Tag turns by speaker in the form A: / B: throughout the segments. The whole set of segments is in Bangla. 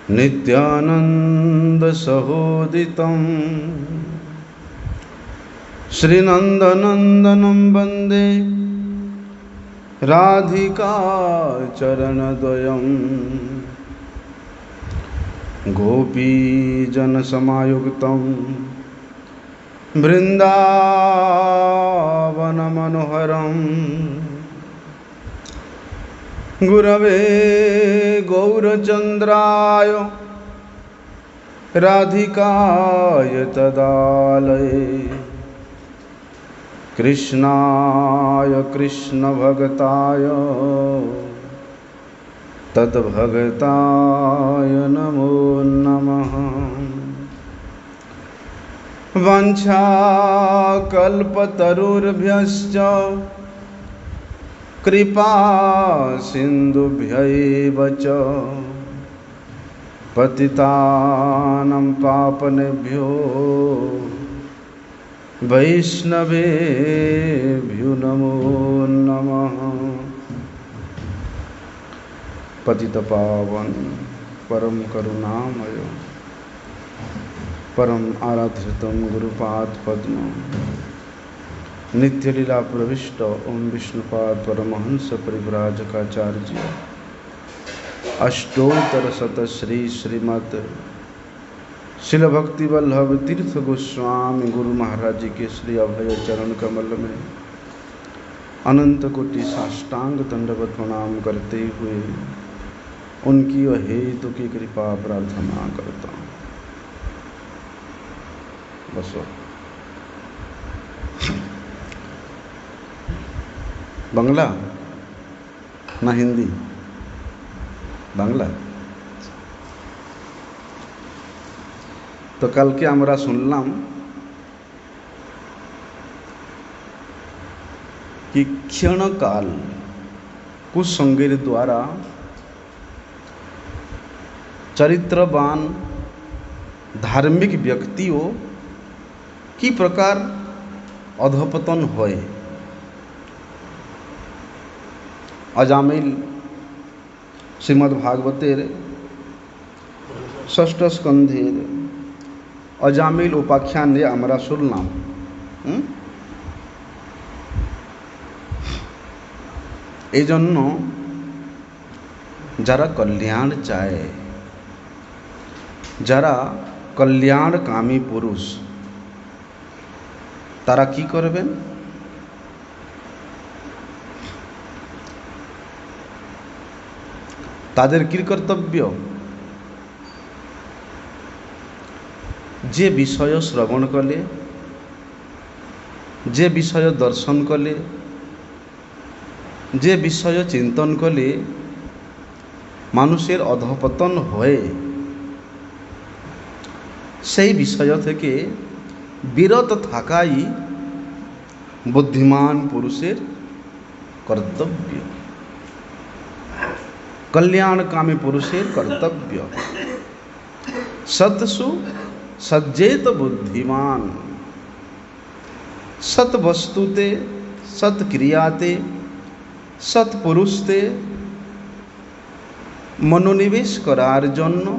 A: नित्यानंद सहोदितं श्रीनंदनंदनं वंदे राधिका चरणद्वयं गोपीजनसमायुक्तं बृंदावनमनोहरं गुरवे गौरचंद्राय राधिकाय तदालये कृष्णाय कृष्णभक्ताय तद्भक्ताय नमो नमः। वंशाकल्पतरुर्भ्यश्च कृपा सिन्धुभ्यैव च पतितानां पावनेभ्यो वैष्णवेभ्यो नमो नमः। पतितपावन परम करुणामय परम आराध्यतम गुरुपाद पद्म नित्य लीला प्रविष्ट ओम विष्णुपाद परमहंस परिव्राजकाचार्य अष्टोत्तर शत श्री श्रीमद शिल भक्ति वल्लभ तीर्थ गोस्वामी गुरु महाराज जी के श्री अभय चरण कमल में अनंत कोटि साष्टांग दंडवत प्रणाम करते हुए उनकी अहेतु की कृपा प्रार्थना करता हूँ। बस बांग्ला ना हिंदी? बांग्ला। तो कल के আমরা শুনলাম कि क्षणकाल कुसंगेर द्वारा चरित्रवान धार्मिक व्यक्तियों की प्रकार अधपतन होए। अजामिल श्रीमद्भागवतेर षष्ठ स्कंधेर अजामिल उपाख्याने आमरा शुनलाम। एजন্য যারা कल्याण चाय, যারা कल्याणकामी पुरुष तारा की करबेन? तादेर की कर्तव्य? जे विषय श्रवण कले, जे विषय दर्शन कले, जे विषय चिंतन कले मानुषेर अधपतन होए सेई विषय थेके बिरत थाकाई बुद्धिमान पुरुषेर कर्तव्य, कल्याणकामी पुरुषेर कर्तव्य। सत्सु सज्जेत बुद्धिमान, सत वस्तुते सत क्रियाते सत्पुरुषते मनोनिवेश करार जन्य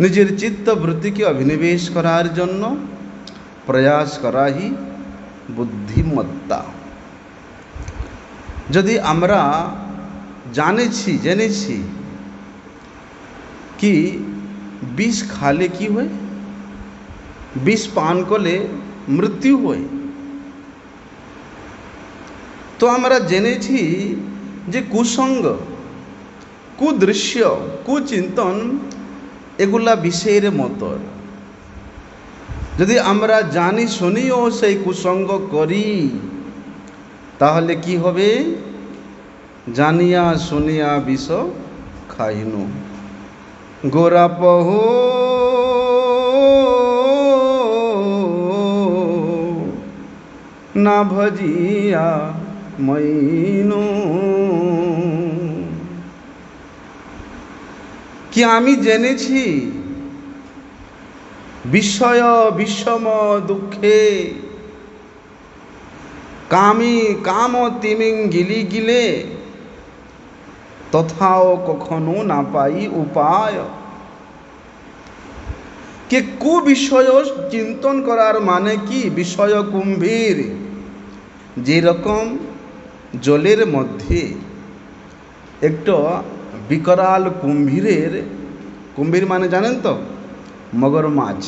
A: निजेर चित्तवृत्ति के अभिनिवेश करार जन्य प्रयास करा ही बुद्धिमत्ता। यदि आमरा जानेछि जेनेछि कि विष खाले कि होय, विष पान करले मृत्यु होय, तो आमरा जेनेछि जे कुसंग कुदृश्य कुचिंतन एगुला विषयेर मतोर। यदि आमरा जानी शुनिओ सेई कुसंग करी ताहले कि होबे? जानिया शुनिया विष खाइनु गोरापहो ना भजिया मैनु। कि आमी जेनेछि विषय विषम दुखे कामी काम तिमिंगिली गिले তথাও কখনো না পাই উপায়। কে কুবিষয় চিন্তন করার মানে কি? বিষয় কুম্ভীর। যেরকম জলের মধ্যে একটা বিকরাল কুম্ভীরের, কুম্ভীর মানে জানেন তো, মগর মাছ,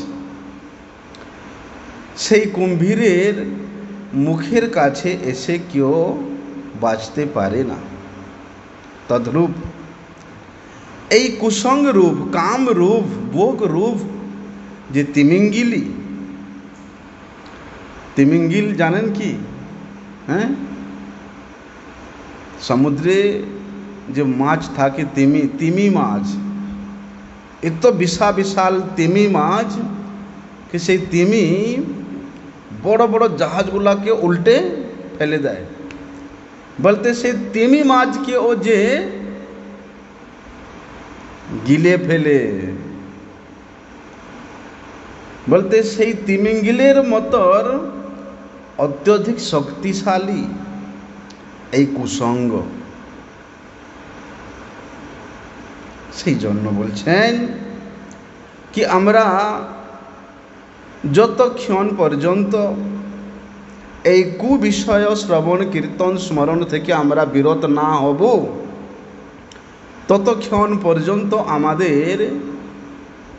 A: সেই কুম্ভীরের মুখের কাছে এসে কেউ বাঁচতে পারে না, তদ্রূপ এই কুসঙ্গ রূপ, কাম রূপ, ভোগ রূপ যে তিমিঙ্গিলি, তিমিঙ্গিল জানেন কি? হ্যাঁ, সমুদ্রে যে মাছ থাকে তিমি, তিমি মাছ, এত বিশাল বিশাল তিমি মাছ কি সেই তিমি বড় বড় জাহাজগুলাকে উল্টে ফেলে দেয়। বলতে সেই তিমি মাছকে ও যে গিলে ফেলে, বলতে সেই তিমিঙ্গিলের মতর অত্যধিক শক্তিশালী এই কুসঙ্গ। সেই জন্য বলছেন কি আমরা যতক্ষণ পর্যন্ত এই কুবিষয় শ্রবণ কীর্তন স্মরণ থেকে আমরা বিরত না হব, ততক্ষণ পর্যন্ত আমাদের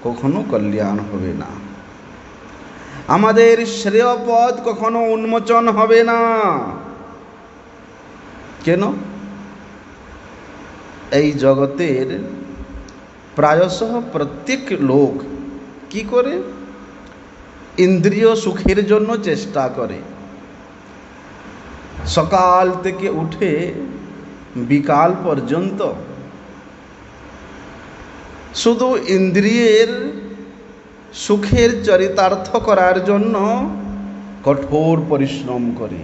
A: কখনো কল্যাণ হবে না, আমাদের শ্রেয়পদ কখনো উন্মোচন হবে না। কেন? এই জগতের প্রায়শঃ প্রত্যেক লোক কি করে? ইন্দ্রিয় সুখের জন্য চেষ্টা করে। সকাল থেকে উঠে বিকাল পর্যন্ত শুধু ইন্দ্রিয়ের সুখের চরিতার্থ করার জন্য কঠোর পরিশ্রম করে।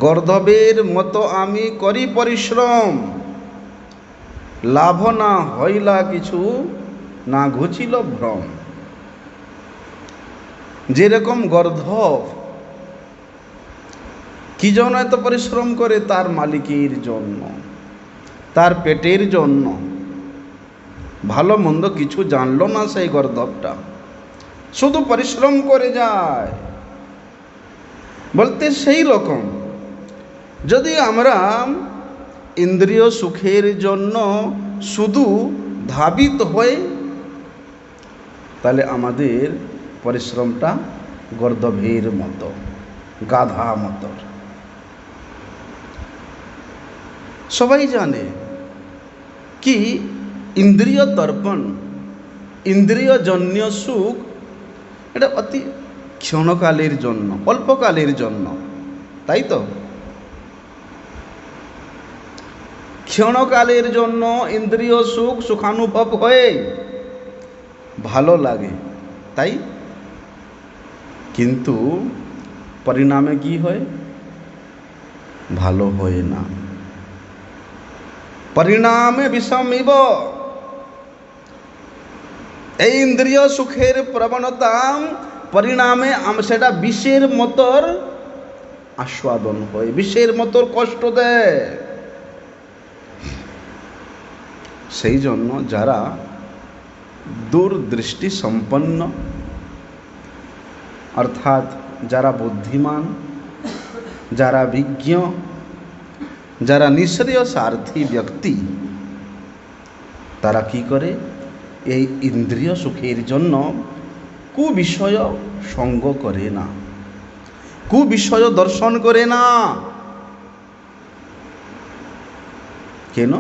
A: গর্ধবের মতো আমি করি পরিশ্রম, লাভ না হইলা কিছু, না ঘুচিল ভ্রম। যেরকম গর্ধব কি জন্য এত পরিশ্রম করে? তার মালিকের জন্য, তার পেটের জন্য। ভালো মন্দ কিছু জানলো না সেই গর্ধবটা, শুধু পরিশ্রম করে যায়। বলতে সেই রকম যদি আমরা ইন্দ্রিয় সুখের জন্য শুধু ধাবিত হয়ে, তাহলে আমাদের পরিশ্রমটা গর্দভের মতো, গাধা মতো। সবাই জানে কি ইন্দ্রিয় তর্পণ, ইন্দ্রিয়জন্য সুখ, এটা অতি ক্ষণকালের জন্য, অল্পকালের জন্য, তাই তো? ক্ষণকালের জন্য ইন্দ্রিয় সুখ সুখানুভব হয়ে ভালো লাগে, তাই? কিন্তু পরিণামে কি হয়? ভালো হয় না। পরিণামে বিষমিব। এই ইন্দ্রিয় সুখের প্রবণতা পরিণামে সেটা বিষের মতর আস্বাদন হয়, বিষের মতর কষ্ট দেয়। সেই জন্য যারা দূরদৃষ্টি সম্পন্ন, অর্থাৎ যারা বুদ্ধিমান, যারা বিজ্ঞ, যারা নিঃশ্রেয় স্বার্থী ব্যক্তি, তারা কি করে? এই ইন্দ্রিয় সুখের জন্য কুবিষয় সঙ্গ করে না, কুবিষয় দর্শন করে না। কেন?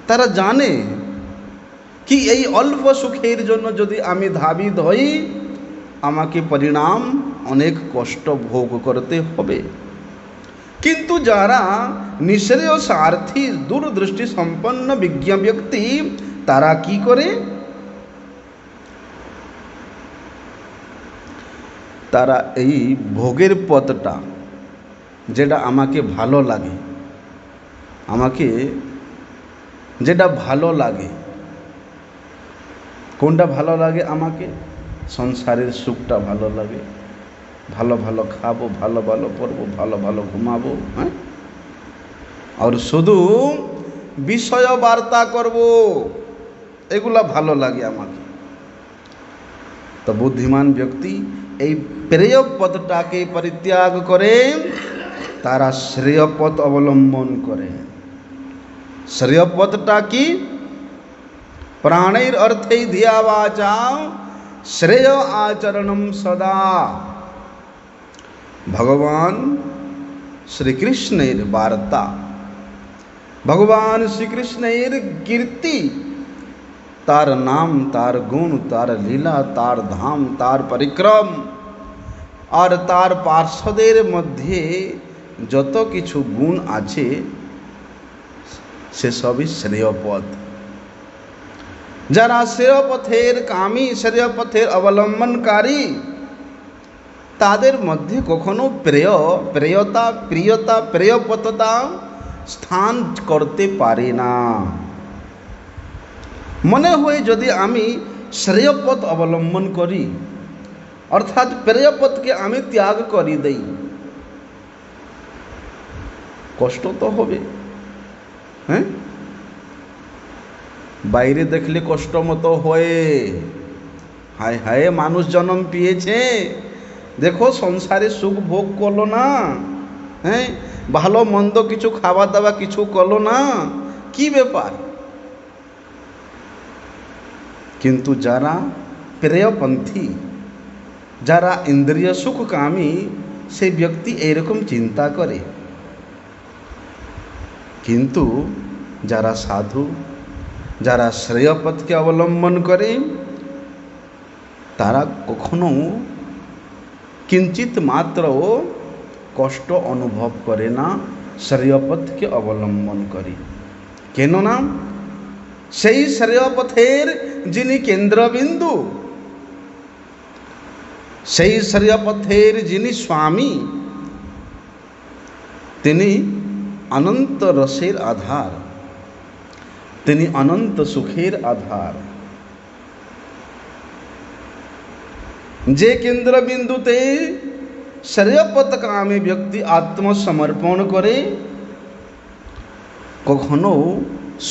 A: তারা জানে কি এই অল্প সুখের জন্য যদি আমি ধাবিত হই, আমাকে পরিণাম অনেক কষ্ট ভোগ করতে হবে। কিন্তু যারা নিঃশ্রেয় স্বার্থী দূরদৃষ্টি সম্পন্ন বিজ্ঞ ব্যক্তি, তারা কি করে? তারা এই ভোগের পথটা, যেটা আমাকে ভালো লাগে, আমাকে যেটা ভালো লাগে, কোনটা ভালো লাগে? আমাকে সংসারের সুখটা ভালো লাগে, ভালো ভালো খাবো, ভালো ভালো পরবো, ভালো ভালো ঘুমাবো, হ্যাঁ। আর শুধু বিষয় বার্তা করব, এগুলা ভালো লাগে আমাকে। তো বুদ্ধিমান ব্যক্তি এই প্রেয় পথটাকে পরিত্যাগ করে তারা শ্রেয় পথ অবলম্বন করে। শ্রেয় পথটা কি? প্রাণের অর্থে ধিয়া বাচা শ্রেয় আচরণম সদা। ভগবান শ্রীকৃষ্ণের বার্তা, ভগবান শ্রীকৃষ্ণের কীর্তি, তার নাম, তার গুণ, তার লীলা, তার ধাম, তার পরিক্রম আর তার পার্শ্বদের মধ্যে যত কিছু গুণ আছে সেসবই শ্রেয় পথ। যারা শ্রেয় পথের কামী, শ্রেয় পথের অবলম্বনকারী, তাদের মধ্যে কখনো প্রেয়তা, প্রিয়তা, প্রেয়পততা স্থান করতে পারে না। মনে হয় যদি আমি শ্রেয় পথ অবলম্বন করি, অর্থাৎ প্রেয় পথকে আমি ত্যাগ করে দেই, কষ্ট তো হবে। হ্যাঁ, বাইরে দেখলে কষ্ট মতো হয়, হায় হায় মানুষ জন্ম পেয়েছে, দেখো সংসারে সুখ ভোগ করলো না, হ্যাঁ, ভালো মন্দ কিছু খাওয়া দাওয়া কিছু করলো না, কি ব্যাপার। কিন্তু যারা প্রেয়পন্থী, যারা ইন্দ্রিয় সুখকামী, সেই ব্যক্তি এইরকম চিন্তা করে। কিন্তু যারা সাধু, যারা শ্রেয় পথকে অবলম্বন করে, তারা কখনো কিঞ্চিত মাত্র কষ্ট অনুভব করে না শ্রেয় পথকে অবলম্বন করে। কেননা সেই শ্রেয় পথের যিনি কেন্দ্রবিন্দু, সেই শ্রেয় পথের যিনি স্বামী, তিনি অনন্ত রসের আধার, তিনি অনন্ত সুখের আধার। যে কেন্দ্রবিন্দুতে শ্রেয়পথকামী ব্যক্তি আত্মসমর্পণ করে, কখনো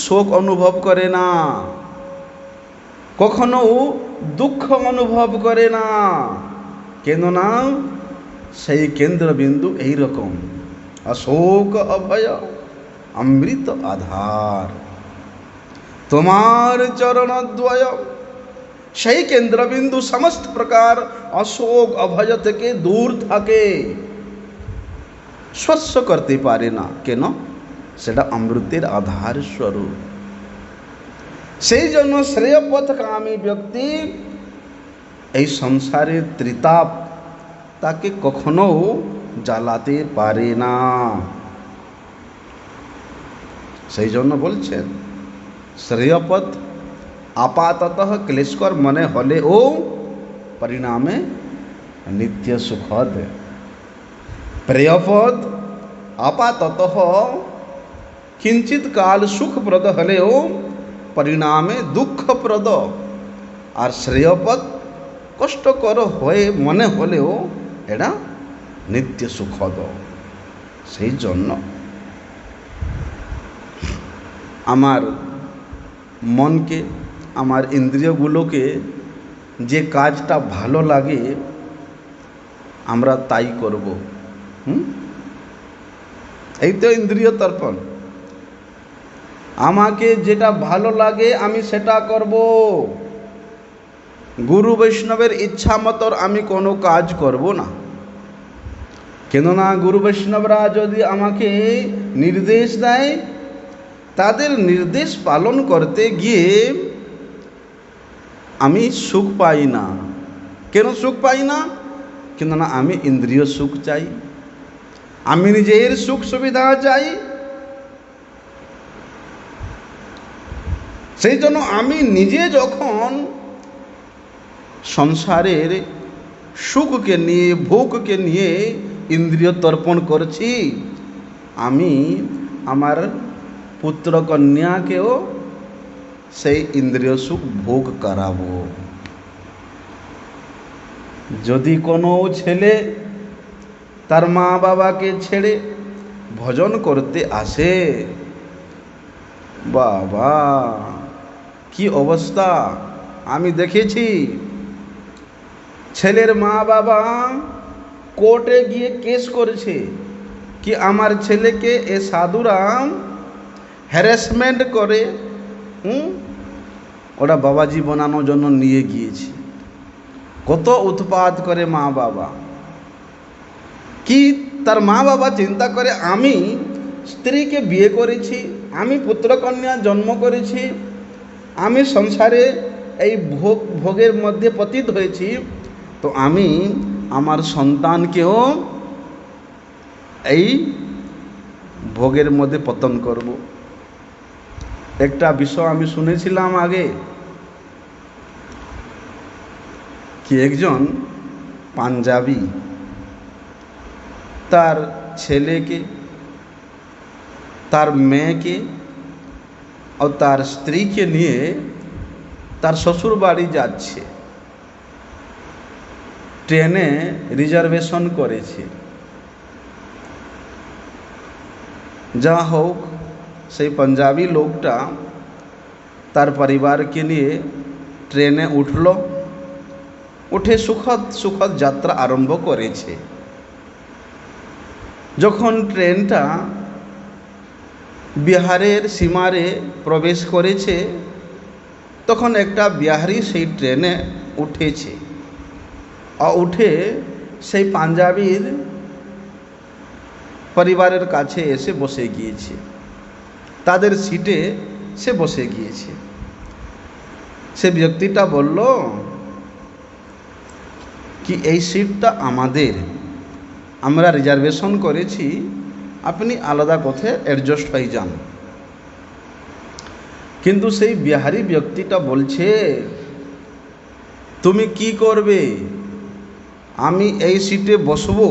A: শোক অনুভব করে না, কখনো দুঃখ অনুভব করে না। কেননা সেই কেন্দ্রবিন্দু এইরকম অশোক অভয় অমৃত আধার। তোমার চরণদ্বয়, সেই কেন্দ্রবিন্দু সমস্ত প্রকার অশোক অভয় থেকে দূর থাকে, স্পর্শ করতে পারে না। কেন? সেটা অমৃতের আধার স্বরূপ। সেই জন্য শ্রেয়পথকামী ব্যক্তি এই সংসারের ত্রিতাপ তাকে কখনো জ্বালাতে পারে না। সেই জন্য বলছেন শ্রেয়পথ আপাততঃ ক্লেশকর মনে হলেও পরিণামে নিত্য সুখদ। প্রেয়পথ আপাততঃ কিঞ্চিত কাল সুখপ্রদ হলেও পরিণামে দুঃখপ্রদ, আর শ্রেয়পথ কষ্টকর হয়ে মনে হলেও এটা নিত্য সুখদ। সেই জন্য আমার মনকে, আমার ইন্দ্রিয়গুলোকে যে কাজটা ভালো লাগে আমরা তাই করব। এই তো ইন্দ্রিয় তর্পণ। আমাকে যেটা ভালো লাগে আমি সেটা করব। গুরু বৈষ্ণবের ইচ্ছা মতো আমি কোনো কাজ করব না। কেননা গুরু বৈষ্ণবরা যদি আমাকে নির্দেশ দেয়, তাদের নির্দেশ পালন করতে গিয়ে আমি সুখ পাই না। কেন সুখ পাই না? কেননা আমি ইন্দ্রিয় সুখ চাই, আমি নিজের সুখ সুবিধা চাই। সেই জন্য আমি নিজে যখন সংসারের সুখকে নিয়ে, ভোগকে নিয়ে ইন্দ্রিয় তর্পণ করছি, আমি আমার পুত্র কন্যাকেও সেই ইন্দ্রিয় সুখ ভোগ করাবো। যদি কোনো ছেলে তার মা বাবাকে ছেড়ে ভজন করতে আসে, বাবা কি অবস্থা! আমি দেখেছি ছেলের মা বাবা কোর্টে গিয়ে কেস করেছে কি আমার ছেলেকে এ সাধুরাম হ্যারাসমেন্ট করে, ওরা বাবাজি বানানোর জন্য নিয়ে গিয়েছে। কত উৎপাত করে মা বাবা, কি তার মা বাবা চিন্তা করে আমি স্ত্রীকে বিয়ে করেছি, আমি পুত্রকন্যা জন্ম করেছি, আমি সংসারে এই ভোগের মধ্যে পতিত হয়েছি, তো আমি আমার সন্তানকেও এই ভোগের মধ্যে পতন করব। একটা বিষয় আমি শুনেছিলাম আগে, কি একজন পাঞ্জাবি তার ছেলেকে, তার মেয়েকে और তার স্ত্রীকে নিয়ে তার শ্বশুর বাড়ি যাচ্ছে, ট্রেনে রিজার্ভেশন করেছে। যা হোক সেই পাঞ্জাবি লোকটা তার পরিবারকে নিয়ে ট্রেনে উঠল, উঠে সুখদ সুখদ যাত্রা আরম্ভ করেছে। যখন ট্রেনটা বিহারের সীমারে প্রবেশ করেছে, তখন একটা বিহারি সেই ট্রেনে উঠেছে, আর উঠে সেই পাঞ্জাবির পরিবারের কাছে এসে বসে গিয়েছে, তাদের সিটে সে বসে গিয়েছে। সে ব্যক্তিটা বলল কি এই সিটটা আমাদের, আমরা রিজার্ভেশন করেছি, আপনি আলাদা কোথায় অ্যাডজাস্ট হয়ে যান। কিন্তু সেই বিহারি ব্যক্তিটা বলছে তুমি কি করবে, আমি এই সিটে বসবো,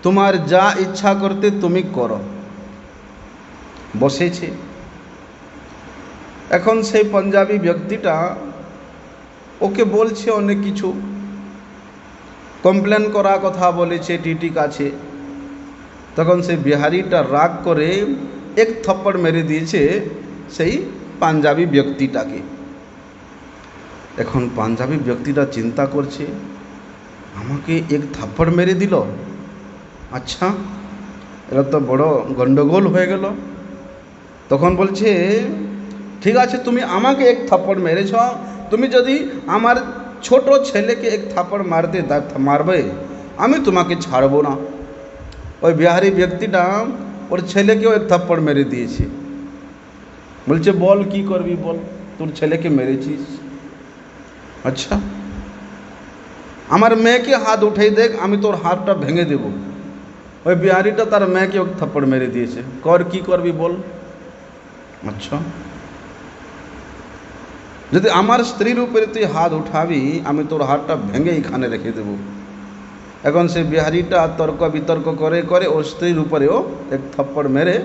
A: তোমার যা ইচ্ছা করতে তুমি করো। বসেছে। এখন সেই পাঞ্জাবি ব্যক্তিটা ওকে বলছে অনেক কিছু, কমপ্লেন করা কথা বলেছে টিটি কাছে। তখন সেই বিহারিটা রাগ করে এক থাপ্পড় মেরে দিয়েছে সেই পাঞ্জাবি ব্যক্তিটাকে। এখন পাঞ্জাবি ব্যক্তিটা চিন্তা করছে আমাকে এক থাপ্পড় মেরে দিল, আচ্ছা এটা তো বড় গন্ডগোল হয়ে গেল। তখন বলছে ঠিক আছে তুমি আমাকে এক থাপ্পড় মেরেছ, তুমি যদি আমার ছোট ছেলেকে এক থাপ্পড় মারবে আমি তোমাকে ছাড়বো না। ওই বিহারি ব্যক্তিটা ওর ছেলেকেও এক থাপ্পড় মেরে দিয়েছে। বলছে বল কি করবি বল, তোর ছেলেকে মেরেছিস, আচ্ছা আমার মেয়েকে হাত উঠে দেখ, আমি তোর হাতটা ভেঙে দেব। ওই বিহারিটা তার মেয়েকে এক থাপ্পড় মেরে দিয়েছে, কর কি করবি বল। আচ্ছা যদি আমার স্ত্রীর উপরে তুই হাত উঠাবি আমি তোর হাতটা ভেঙে এখানে রেখে দেব। এখন সে বিহারিটা তর্ক বিতর্ক করে করে ওর স্ত্রীর উপরেও এক থাপ্পড় মেরে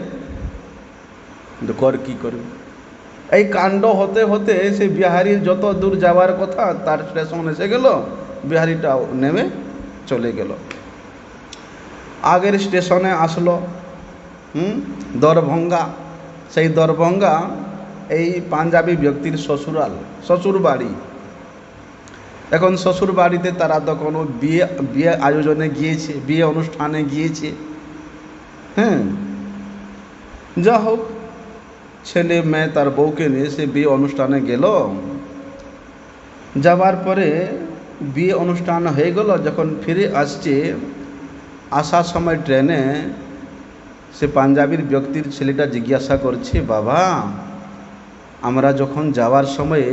A: কর কি করবি। এই কাণ্ড হতে হতে সে বিহারির যত দূর যাওয়ার কথা তার স্টেশন এসে গেল, বিহারিটা নেমে চলে গেল। আগের স্টেশনে আসলো দরভঙ্গা। সেই দরভঙ্গা এই পাঞ্জাবি ব্যক্তির শ্বশুর বাড়ি। এখন শ্বশুর বাড়িতে তারা তো কোনো বিয়ে আয়োজনে গিয়েছে, বিয়ে অনুষ্ঠানে গিয়েছে। যা হোক ছেলে মেয়ে তার বউকে নিয়ে সে বিয়ে অনুষ্ঠানে গেল। যাবার পরে বিয়ে অনুষ্ঠান হয়ে গেল, যখন ফিরে আসছে আসার সময় ট্রেনে সে পাঞ্জাবির ব্যক্তির ছেলেটা জিজ্ঞাসা করছে বাবা আমরা যখন যাওয়ার সময়ে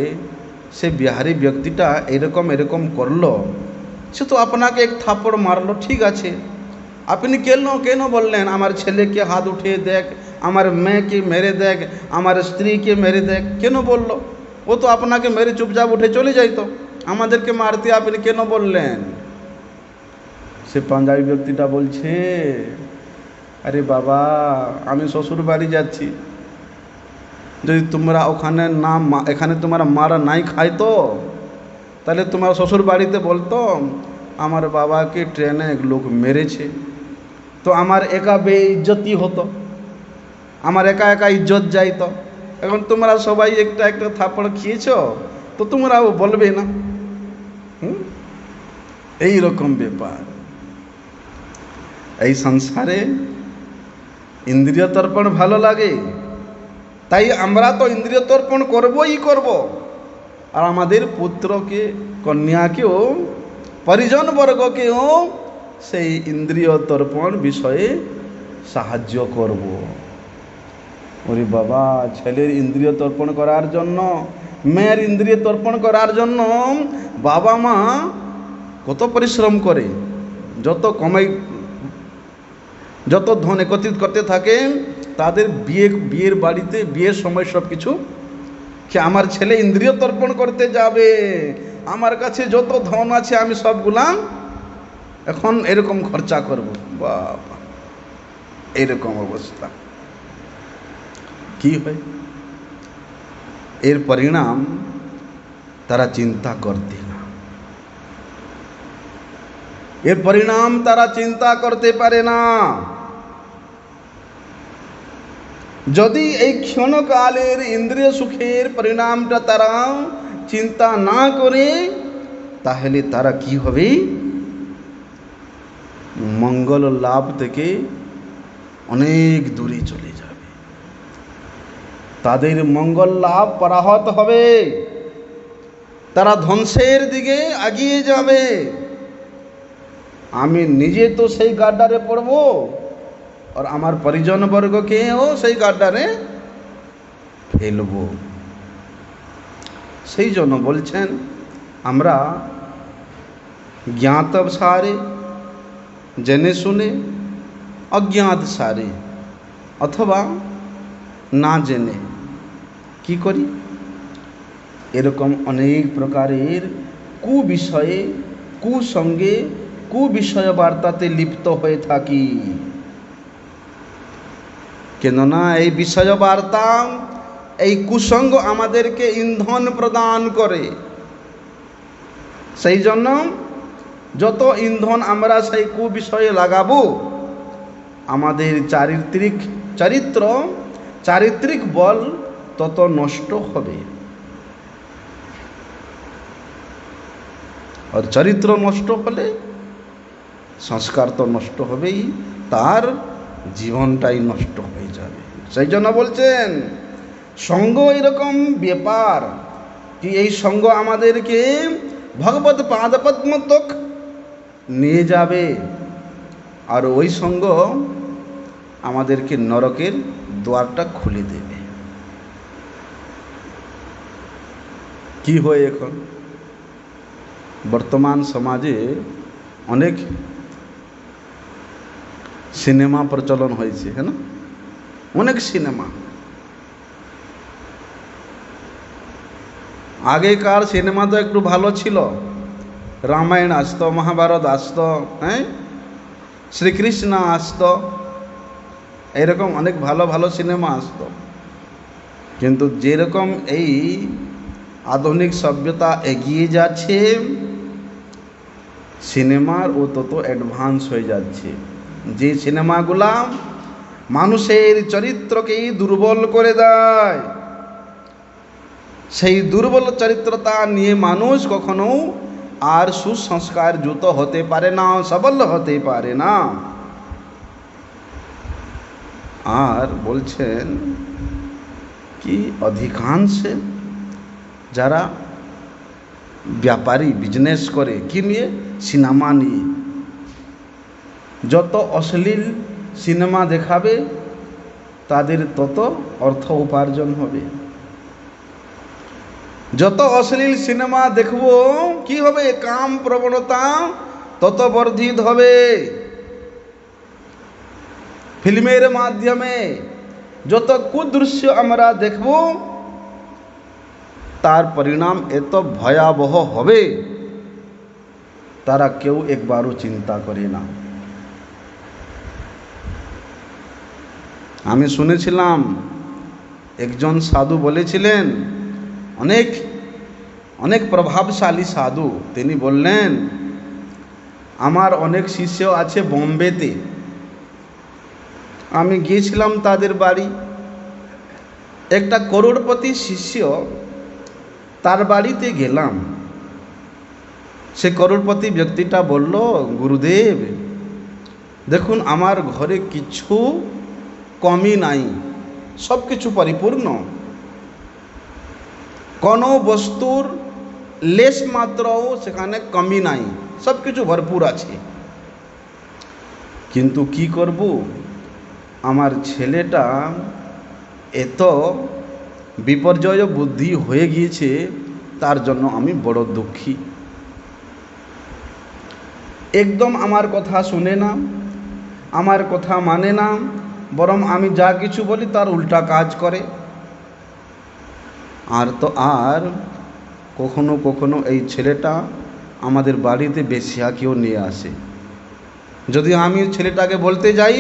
A: সে বিহারি ব্যক্তিটা এরকম এরকম করলো, সে তো আপনাকে এক থাপ্পড় মারলো, ঠিক আছে আপনি কেন বললেন আমার ছেলেকে হাত উঠিয়ে দেখ, আমার মেয়েকে মেরে দেখ, আমার স্ত্রীকে মেরে দেখ, কেন বলল? ও তো আপনাকে মেরে চুপচাপ উঠে চলে যাইতো, আমাদেরকে মারতে আপনি কেন বললেন? সে পাঞ্জাবি ব্যক্তিটা বলছে আরে বাবা আমি শ্বশুর বাড়ি যাচ্ছি, যদি তোমরা ওখানে এখানে তোমরা মারা নাই খাইতো তাহলে তোমার শ্বশুর বাড়িতে বলতো আমার বাবাকে ট্রেনে এক লোক মেরেছে, তো আমার একা বেইজ্জতি হতো, আমার একা একা ইজ্জত যাই। তো এখন তোমরা সবাই একটা একটা থাপড় খেয়েছ, তো তোমরাও বলবে না? এই রকম ব্যাপার। এই সংসারে ইন্দ্রিয় তর্পণ ভালো লাগে, তাই আমরা তো ইন্দ্রিয় তর্পণ করবই করব। আর আমাদের পুত্রকে, কন্যাকেও, পরিজনবর্গকেও সেই ইন্দ্রিয় তর্পণ বিষয়ে সাহায্য করব। ওরে বাবা, ছেলের ইন্দ্রিয় তর্পণ করার জন্য, মেয়ের ইন্দ্রিয় তর্পণ করার জন্য বাবা মা কত পরিশ্রম করে। যত ধন একত্রিত করতে থাকে, তাদের বিয়ের বাড়িতে, বিয়ের সময় সব কিছু কি আমার ছেলে ইন্দ্রিয় তর্পণ করতে যাবে, আমার কাছে যত ধন আছে আমি সবগুলা এখন এরকম খরচা করব। বাবা, এরকম অবস্থা। কি হয়? এর পরিণাম তারা চিন্তা করতে না, এর পরিণাম তারা চিন্তা করতে পারে না। যদি এই ক্ষণকালের ইন্দ্রিয় সুখের পরিণামটা তারা চিন্তা না করে, তাহলে তারা কি হবে? মঙ্গল লাভ থেকে অনেক দূরে চলে যাবে, তাদের মঙ্গল লাভ পরাহত হবে, তারা ধ্বংসের দিকে এগিয়ে যাবে। আমি নিজে তো সেই গাড্ডারে পড়ব, আর আমার পরিজনবর্গকেও সেই গাড্ডারে ফেলব। সেই জন্য বলছেন, আমরা জ্ঞাত সারে, জেনে শুনে, অজ্ঞাত সারে অথবা না জেনে কি করি? এরকম অনেক প্রকারের কুবিষয়ে, কুসঙ্গে, কুবিষয় বার্তাতে লিপ্ত হয়ে থাকি। কেননা এই বিষয় বার্তা, এই কুসঙ্গ আমাদেরকে ইন্ধন প্রদান করে। সেই জন্য যত ইন্ধন আমরা সেই কুবিষয়ে লাগাবো, আমাদের চারিত্রিক বল তত নষ্ট হবে। আর চরিত্র নষ্ট হলে সংস্কার তো নষ্ট হবেই, তার জীবনটাই নষ্ট হয়ে যাবে। সেই জন্য বলছেন, সঙ্গ এরকম ব্যাপার কি এই সঙ্গ আমাদেরকে ভগবত পাদপদ্ম তক নিয়ে যাবে, আর ওই সঙ্গ আমাদেরকে নরকের দ্বারটা খুলে দেবে। কি হয় এখন বর্তমান সমাজে? অনেক সিনেমা প্রচলন হয়েছে, হ্যাঁ না? অনেক সিনেমা। আগেকার সিনেমা তো একটু ভালো ছিল, রামায়ণ আসতো, মহাভারত আসতো, হ্যাঁ, শ্রীকৃষ্ণ আসতো, এরকম অনেক ভালো ভালো সিনেমা আসতো। কিন্তু যেরকম এই আধুনিক সভ্যতা এগিয়ে যাচ্ছে, সিনেমার ও তত অ্যাডভান্স হয়ে যাচ্ছে। যে সিনেমাগুলা মানুষের চরিত্রকেই দুর্বল করে দেয়, সেই দুর্বল চরিত্রতা নিয়ে মানুষ কখনো আর সুসংস্কারযুক্ত হতে পারে না, সবল হতে পারে না। আর বলছেন কি অধিকাংশে যারা ব্যাপারী, বিজনেস করে কি নিয়ে? সিনেমা নিয়ে। যত অশ্লীল সিনেমা দেখাবে, তাদের তত অর্থ উপার্জন হবে। যত অশ্লীল সিনেমা দেখব, কি হবে? কাম প্রবণতা তত বর্ধিত হবে। ফিল্মের মাধ্যমে যত কুদৃশ্য আমরা দেখব, তার পরিণাম এত ভয়াবহ হবে, তারা কেউ একবারও চিন্তা করে না। আমি শুনেছিলাম একজন সাধু বলেছিলেন, অনেক প্রভাবশালী সাধু, তিনি বললেন, আমার অনেক শিষ্য আছে বোম্বেতে, আমি গিয়েছিলাম তাদের বাড়ি। একটা করোড়পতি শিষ্য, তার বাড়িতে গেলাম। সে করোড়পতি ব্যক্তিটা বলল, গুরুদেব দেখুন আমার ঘরে কিছু কমই নাই, সব কিছু পরিপূর্ণ, কোনো বস্তুর লেশ মাত্রও সেখানে কমি নাই, সব কিছু ভরপুর আছে। কিন্তু কি করব, আমার ছেলেটা এত বিপর্যয় বুদ্ধি হয়ে গিয়েছে, তার জন্য আমি বড় দুঃখী। একদম আমার কথা শুনে না, আমার কথা মানে না, বরং আমি যা কিছু বলি তার উল্টা কাজ করে। আর কখনো কখনো এই ছেলেটা আমাদের বাড়িতে বেশ্যাকেও নিয়ে আসে। যদি আমি ছেলেটাকে বলতে যাই,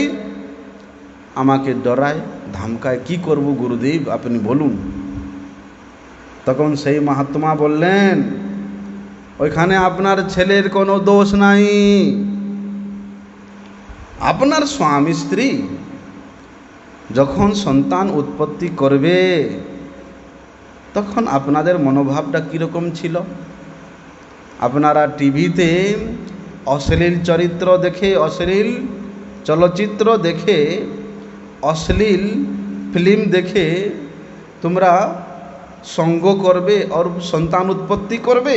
A: আমাকে ডরায়, ধমকায়। কি করব গুরুদেব আপনি বলুন। তখন সেই মহাত্মা বললেন, ওইখানে আপনার ছেলের কোনো দোষ নাই। আপনার স্বামী স্ত্রী যখন সন্তান উৎপত্তি করবে, তখন আপনাদের মনোভাবটা কীরকম ছিল? আপনারা টিভিতে অশ্লীল চরিত্র দেখে, অশ্লীল চলচ্চিত্র দেখে, অশ্লীল ফিল্ম দেখে তোমরা সঙ্গ করবে আর সন্তান উৎপত্তি করবে,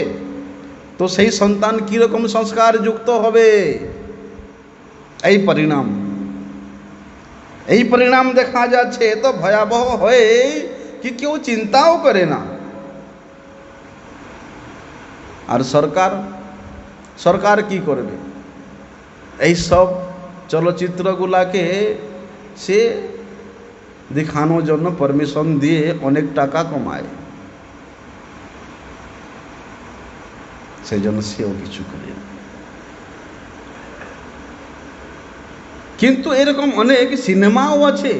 A: তো সেই সন্তান কীরকম সংস্কার যুক্ত হবে? এই পরিণাম দেখা যাচ্ছে এত ভয়াবহ হয়ে কি কেউ চিন্তাও করে না। আর সরকার কি করবে? এই সব চলচ্চিত্রগুলাকে সে দেখানোর জন্য পারমিশন দিয়ে অনেক টাকা কমায়, সেই জন্য সেও কিছু করে না। কিন্তু এরকম অনেক সিনেমাও আছে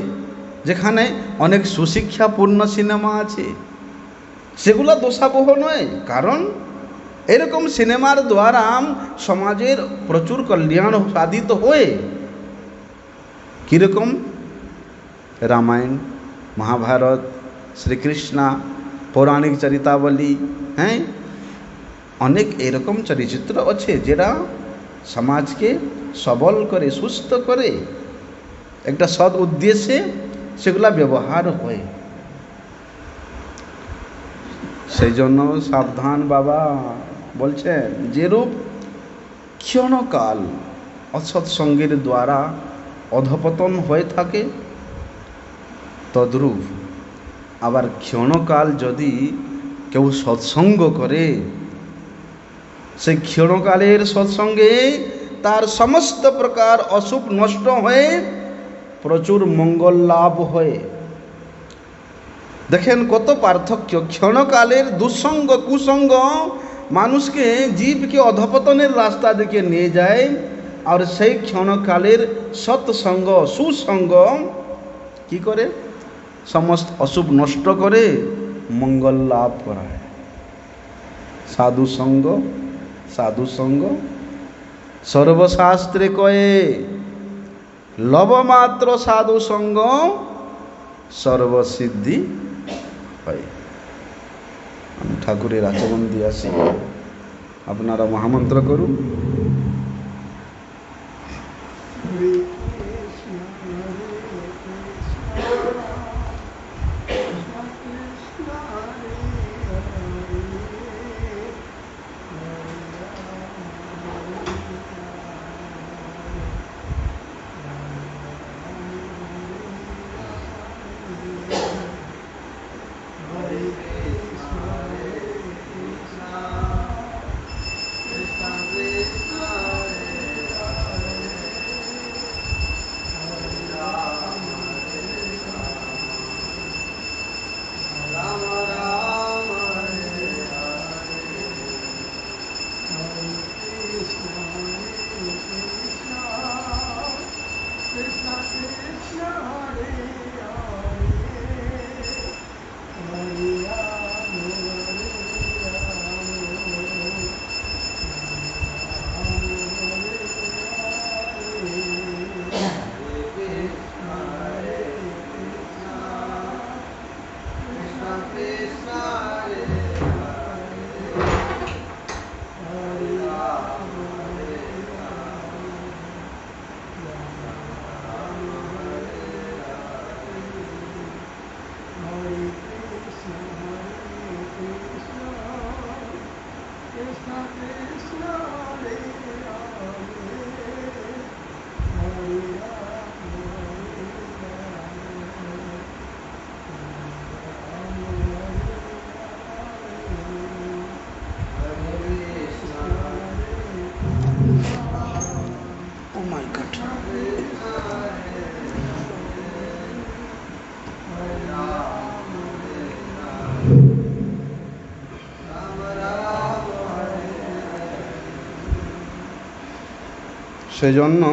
A: যেখানে অনেক সুশিক্ষাপূর্ণ সিনেমা আছে, সেগুলো দোষাবহ নয়। কারণ এরকম সিনেমার দ্বারা সমাজের প্রচুর কল্যাণ সাধিত হয়। কীরকম? রামায়ণ, মহাভারত, শ্রীকৃষ্ণ, পৌরাণিক চরিতাবলী, হ্যাঁ, অনেক এরকম চলচ্চিত্র আছে যেটা সমাজকে সবল করে, সুস্থ করে, একটা সৎ উদ্দেশ্যে সেগুলা ব্যবহার হয়। সেই জন্য সাবধান বাবা বলছেন, যেরূপ ক্ষণকাল অসৎসঙ্গের দ্বারা অধপতন হয়ে থাকে, তদ্রূপ আবার ক্ষণকাল যদি কেউ সৎসঙ্গ করে, সেই ক্ষণকালের সৎসঙ্গে তার সমস্ত প্রকার অশুভ নষ্ট হয়ে প্রচুর মঙ্গল লাভ হয়। দেখেন কত পার্থক্য! ক্ষণকালের দুঃসঙ্গ, কুসঙ্গ মানুষকে, জীবকে অধপতনের রাস্তা দিকে নিয়ে যায়, আর সেই ক্ষণকালের সৎসঙ্গ, সুসঙ্গ কি করে? সমস্ত অশুভ নষ্ট করে মঙ্গল লাভ করায়। সাধু সঙ্গ সর্বশাস্ত্রে কয়ে, লবমাত্র সাধু সঙ্গ সর্বসিদ্ধি হয়। আমি ঠাকুরের আচরণ দিয়ে আসি, আপনারা মহামন্ত্র করুন। Oh my God. সেজন্য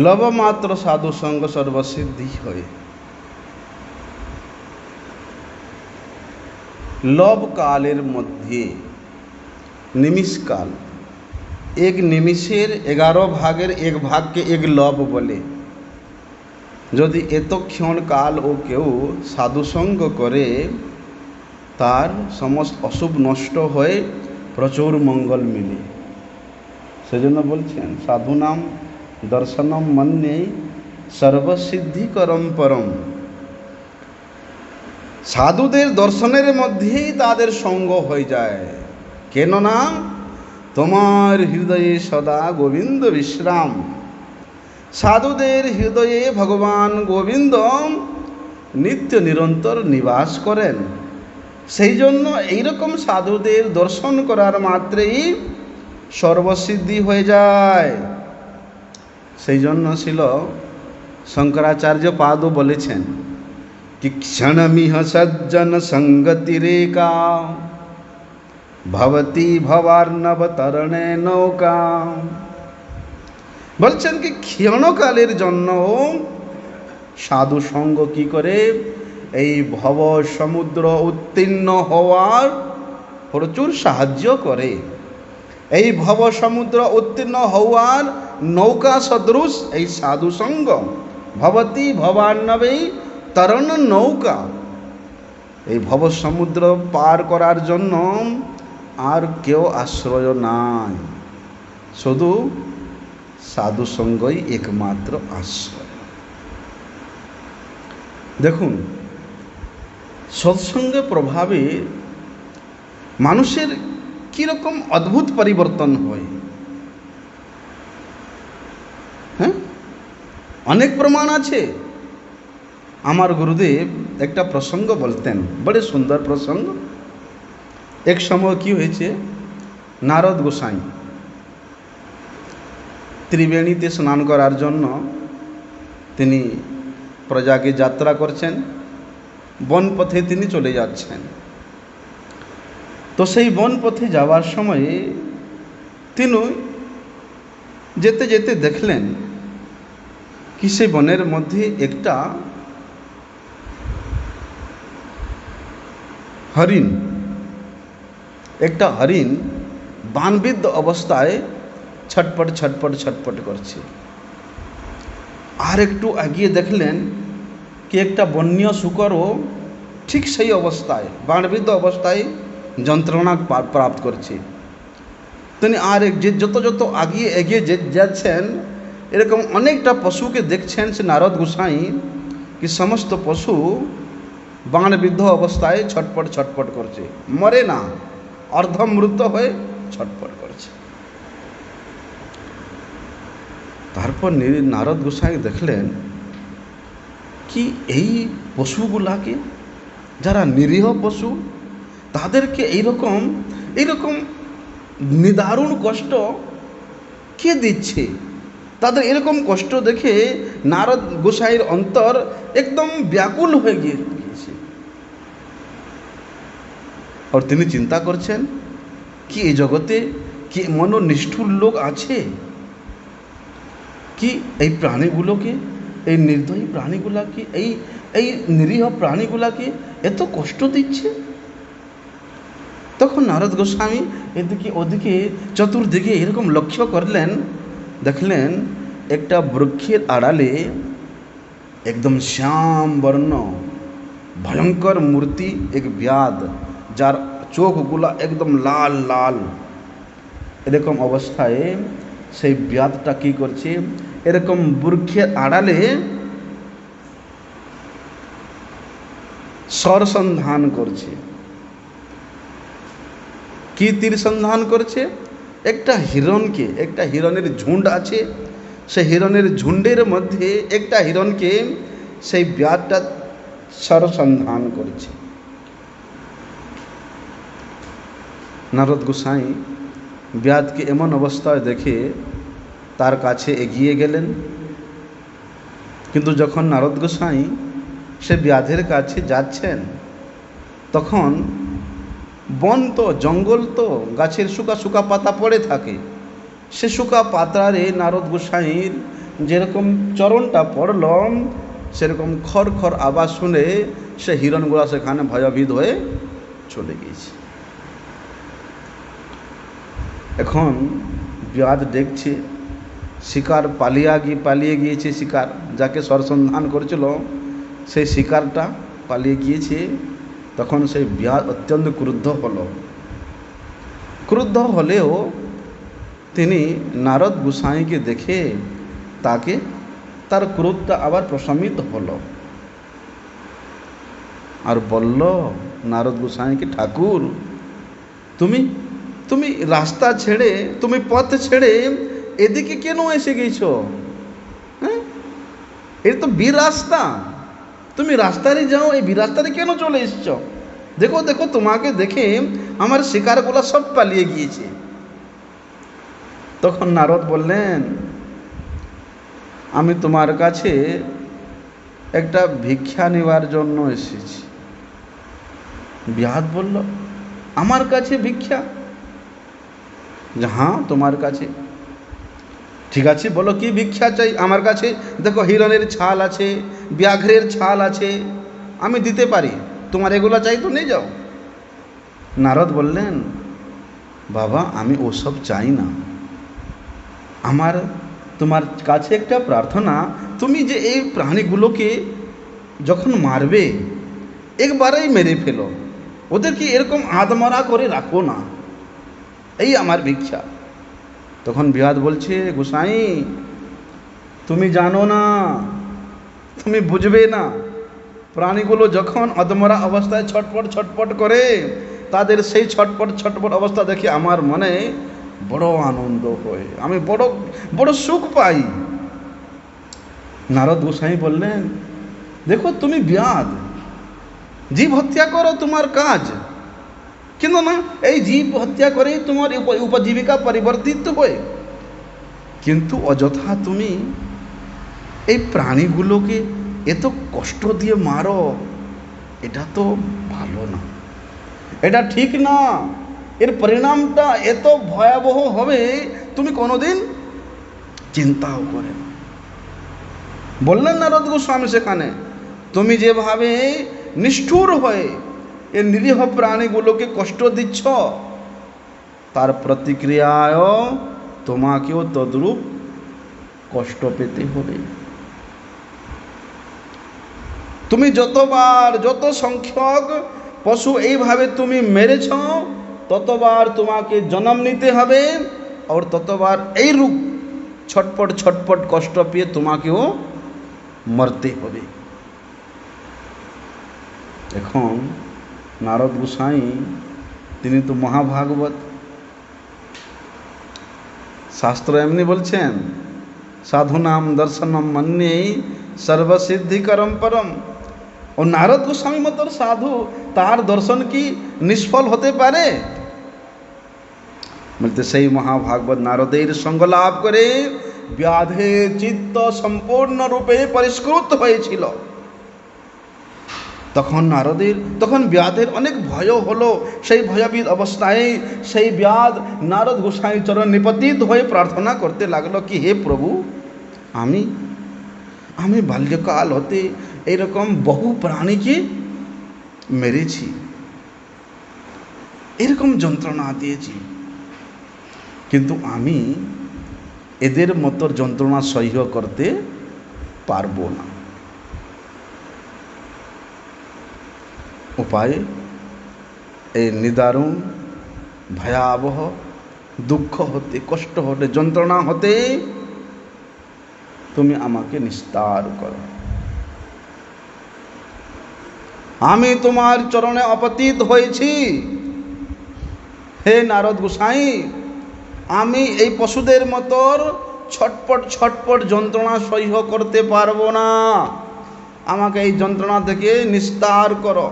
A: লবমাত্র সাধু সঙ্গ সর্বসিদ্ধি হয়। লব কালের মধ্যে নিমিষকাল, এক নিমিষের 11 ভাগের 1 ভাগকে এক লব বলে। যদি এতক্ষণ কাল ও কেউ সাধুসঙ্গ করে, তার সমস্ত অশুভ নষ্ট হয়ে প্রচুর মঙ্গল মিলে। সেজন্য বলছেন সাধুনাম দর্শনম মন্যে সর্বসিদ্ধিকরম পরম। সাধুদের দর্শনের মধ্যেই তাদের সঙ্গ হয়ে যায়। কেননা তোমার হৃদয়ে সদা গোবিন্দ বিশ্রাম। সাধুদের হৃদয়ে ভগবান গোবিন্দ নিত্য নিরন্তর নিবাস করেন। সেই জন্য এইরকম সাধুদের দর্শন করার মাত্রেই সর্বসিদ্ধি হয়ে যায়। সেই জন্য ছিল শঙ্করাচার্য পাদও বলেছেন कि क्षणमिह सज्जन संगतिरेका भवती भवार्णव तरणे नौका। বলছেন কি ক্ষণকালের জন্য সাধু সঙ্গ কি করে এই ভব সমুদ্র উত্তীর্ণ হওয়ার প্রচুর সাহায্য করে। এই ভব সমুদ্র উত্তীর্ণ হওয়ার নৌকা সদৃশ এই সাধু সঙ্গ। ভবতী ভবার্ণবেই তরণ নৌকা। এই ভব সমুদ্র পার করার জন্য আর কেউ আশ্রয় নাই, শুধু সাধু সঙ্গই একমাত্র আশ্রয়। দেখুন সৎসঙ্গের প্রভাবে মানুষের কীরকম অদ্ভুত পরিবর্তন হয়। হ্যাঁ, অনেক প্রমাণ আছে। আমার গুরুদেব একটা প্রসঙ্গ বলতেন, বড় সুন্দর প্রসঙ্গ। এক সময় কি হয়েছে, নারদ গোসাই ত্রিবেণীতে স্নান করার জন্য তিনি প্রয়াগে যাত্রা করছেন। বন পথে তিনি চলে যাচ্ছেন। তো সেই বন পথে যাওয়ার সময়ে তিনি যেতে যেতে দেখলেন কি সেই বনের মধ্যে একটা হরিণ বানবিদ্ধ অবস্থায় ছটপট ছটপট ছটপট করছে। আর একটু এগিয়ে দেখলেন কি একটা বন্য শূকরও ঠিক সেই অবস্থায় বানবিদ্ধ অবস্থায় যন্ত্রণা প্রাপ্ত করছে। তিনি আর যত যত এগিয়ে যাচ্ছেন, এরকম অনেকটা পশুকে দেখছেন সে নারদ গোসাই কি সমস্ত পশু বানবিদ্ধ অবস্থায় ছটপট ছটপট করছে, মরে না, অর্ধমৃত হয়ে ছটপট করছে। তারপর নারদ গোসাই দেখলেন কি এই পশুগুলাকে, যারা নিরীহ পশু, তাদেরকে এইরকম নিদারুণ কষ্ট কে দিচ্ছে। তাদের এরকম কষ্ট দেখে নারদ গোসাইয়ের অন্তর একদম ব্যাকুল হয়ে গিয়েছে। আর তিনি চিন্তা করছেন কি এই জগতে কি মনোনিষ্ঠুর লোক আছে কি এই প্রাণীগুলোকে, এই নির্দয়ী প্রাণীগুলাকে, এই নিরীহ প্রাণীগুলাকে এত কষ্ট দিচ্ছে। তখন নারদ গোস্বামী এদিকে ওদিকে চতুর্দিকে এরকম লক্ষ্য করলেন, দেখলেন একটা বৃক্ষের আড়ালে একদম শ্যাম বর্ণ ভয়ঙ্কর মূর্তি, এক ব্যাধ, যার চোখগুলা একদম লাল লাল। এরকম অবস্থায় সেই ব্যাধটা কি করছে, এরকম বৃক্ষের আড়ালে সরসন্ধান করছে। কি তীর সন্ধান করছে? একটা হিরণকে, একটা হিরণের ঝুন্ড আছে, সেই হিরণের ঝুন্ডের মধ্যে একটা হিরণকে সেই ব্যাধটা সরসন্ধান করছে। নারদ গোসাই ব্যাধকে এমন অবস্থায় দেখে তার কাছে এগিয়ে গেলেন। কিন্তু যখন নারদ গোসাই সে ব্যাধের কাছে যাচ্ছেন, তখন বন তো, জঙ্গল তো, গাছের শুকা শুকা পাতা পড়ে থাকে। সে শুকা পাতারে নারদ গোসাইর যেরকম চরণটা পড়ল, সেরকম খর খর আওয়াজ শুনে সে হিরণগুলা সেখানে ভয়ভীত হয়ে চলে গিয়েছে। এখন ব্যাধ দেখছে শিকার পালিয়ে গিয়েছে। শিকার যাকে সরসন্ধান করেছিল সেই শিকারটা পালিয়ে গিয়েছে। তখন সেই ব্যাধ অত্যন্ত ক্রুদ্ধ হলো। ক্রুদ্ধ হলেও তিনি নারদ গোসাইকে দেখে তার ক্রোধটা আবার প্রশমিত হলো আর বলল নারদ গোসাইকে, ঠাকুর তুমি রাস্তা ছেড়ে, তুমি পথ ছেড়ে এদিকে কেন এসে গেছো? হ্যাঁ, এটা তো বীর রাস্তা, তুমি রাস্তায় যাও, এই বীর রাস্তায় কেন চলে এসছ? দেখো দেখো, তোমাকে দেখে আমার শিকারগুলো সব পালিয়ে গিয়েছে। তখন নারদ বললেন, আমি তোমার কাছে একটা ভিক্ষা নেওয়ার জন্য এসেছি। ব্যাধ বলল, আমার কাছে ভিক্ষা? হ্যাঁ, তোমার কাছে। ঠিক আছে, বলো কি ভিক্ষা চাই? আমার কাছে দেখো হিরণের ছাল আছে, ব্যাঘ্রের ছাল আছে, আমি দিতে পারি। তোমার এগুলো চাই তো নিয়ে যাও। নারদ বললেন, বাবা আমি ওসব চাই না, আমার তোমার কাছে একটা প্রার্থনা, তুমি যে এই প্রাণীগুলোকে যখন মারবে একবারেই মেরে ফেলো, ওদেরকে এরকম আধমরা করে রাখো না, এই আমার ভিক্ষা। তখন ব্যাধ বলছে, গোসাই তুমি জানো না, তুমি বুঝবে না, প্রাণীগুলো যখন অধমরা অবস্থায় ছটপট ছটপট করে, তাদের সেই ছটপট ছটপট অবস্থা দেখে আমার মনে বড় আনন্দ হয়, আমি বড় বড় সুখ পাই। নারদ গোসাই বললেন, দেখো তুমি ব্যাধ, জীব হত্যা করো তোমার কাজ, কিন্তু না এই জীব হত্যা করেই তোমার উপজীবিকা পরিবর্তিত হয়, কিন্তু অযথা তুমি এই প্রাণীগুলোকে এত কষ্ট দিয়ে মারো, এটা তো ভালো না, এটা ঠিক না, এর পরিণামটা এত ভয়াবহ হবে তুমি কোনোদিন চিন্তাও করে না। বললেন নারদ গোস্বামী সেখানে, তুমি যেভাবে নিষ্ঠুর হয়ে এই নিরীহ প্রাণীগুলোকে কষ্ট দিচ্ছ, তার প্রতিক্রিয়ায় তোমাকেও তদ্রূপ কষ্ট পেতে হবে। তুমি যতবার, যত সংখ্যক পশু এইভাবে তুমি মেরেছ, ততবার তোমাকে জন্ম নিতে হবে, আর ততবার এই রূপ ছটপট ছটপট কষ্ট পেয়ে তোমাকেও মরতে হবে। এখন নারদ গোসাই তিনি তো মহাভাগবত, শাস্ত্র এমনি বলছেন, সাধু নাম দর্শনম মন্যে সর্বসিদ্ধিকরম পরম। ও নারদ গোস্বামী মতো সাধু, তার দর্শন কি নিষ্ফল হতে পারে? বলতে সেই মহাভাগবত নারদের সঙ্গ লাভ করে ব্যাধের চিত্ত সম্পূর্ণরূপে পরিষ্কৃত হয়েছিল। তখন ব্যাধের অনেক ভয় হলো। সেই ভয়ভীত অবস্থায় সেই ব্যাধ নারদ গোসাই চরণ নিপতিত হয়ে প্রার্থনা করতে লাগলো কি, হে প্রভু, আমি বাল্যকাল হতে এরকম বহু প্রাণীকে মেরেছি, এরকম যন্ত্রণা দিয়েছি, কিন্তু আমি এদের মতো যন্ত্রণা সহ্য করতে পারবো না। উপায় এই নিদারুণ ভয়াবহ দুঃখ হতে, কষ্ট হতে, যন্ত্রণা হতে তুমি আমাকে নিস্তার করো। আমি তোমার চরণে অপতিত হয়েছি, হে নারদ গোসাই, আমি এই পশুদের মতোর ছটপট ছটপট যন্ত্রণা সহ্য করতে পারবো না, আমাকে এই যন্ত্রণা থেকে নিস্তার করো।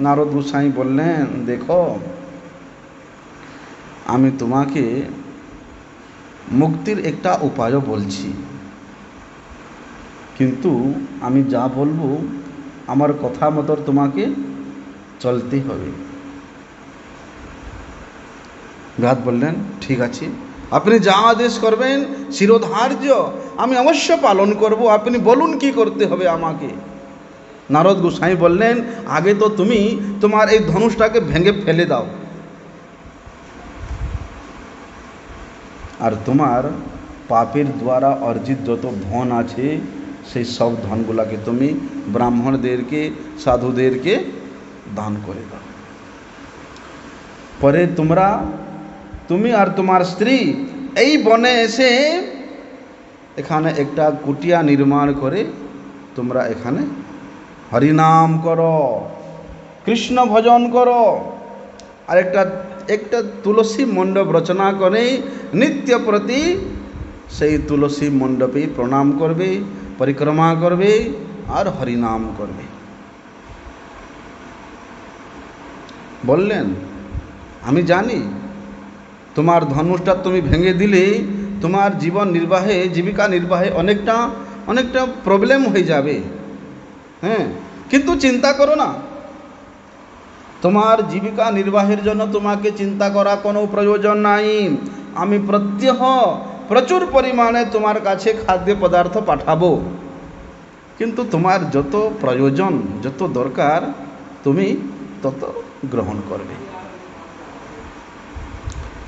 A: নারদ গোসাই বললেন, দেখো আমি তোমাকে মুক্তির একটা উপায়ও বলছি, কিন্তু আমি যা বলবো আমার কথা মতো তোমাকে চলতে হবে। ব্যাস বললেন, ঠিক আছে, আপনি যা আদেশ করবেন শিরোধার্য আমি অবশ্য পালন করব, আপনি বলুন কি করতে হবে আমাকে। নারদ গোসাই বললেন, আগে তো তুমি তোমার এই ধনুষটাকে ভেঙে ফেলে দাও, আর তোমার পাপের দ্বারা অর্জিত যত ধন আছে সেই সব ধনগুলাকে তুমি ব্রাহ্মণদেরকে সাধুদেরকে দান করে দাও। পরে তুমি আর তোমার স্ত্রী এই বনে এসে এখানে একটা কুটিয়া নির্মাণ করে তোমরা এখানে হরিনাম করো, কৃষ্ণ ভজন করো, আর একটা তুলসী মণ্ডপ রচনা করে নিত্য প্রতি সেই তুলসী মণ্ডপে প্রণাম করবে, পরিক্রমা করবে আর হরিনাম করবে। বললেন, আমি জানি তোমার ধনুষটা তুমি ভেঙে দিলে তোমার জীবিকা নির্বাহে অনেকটা প্রবলেম হয়ে যাবে, হ্যাঁ, কিন্তু চিন্তা করো না, তোমার জীবিকা নির্বাহের জন্য তোমাকে চিন্তা করা কোনো প্রয়োজন নাই। আমি প্রত্যহ প্রচুর পরিমাণে তোমার কাছে খাদ্য পদার্থ পাঠাবো, কিন্তু তোমার যত প্রয়োজন যত দরকার তুমি তত গ্রহণ করবে।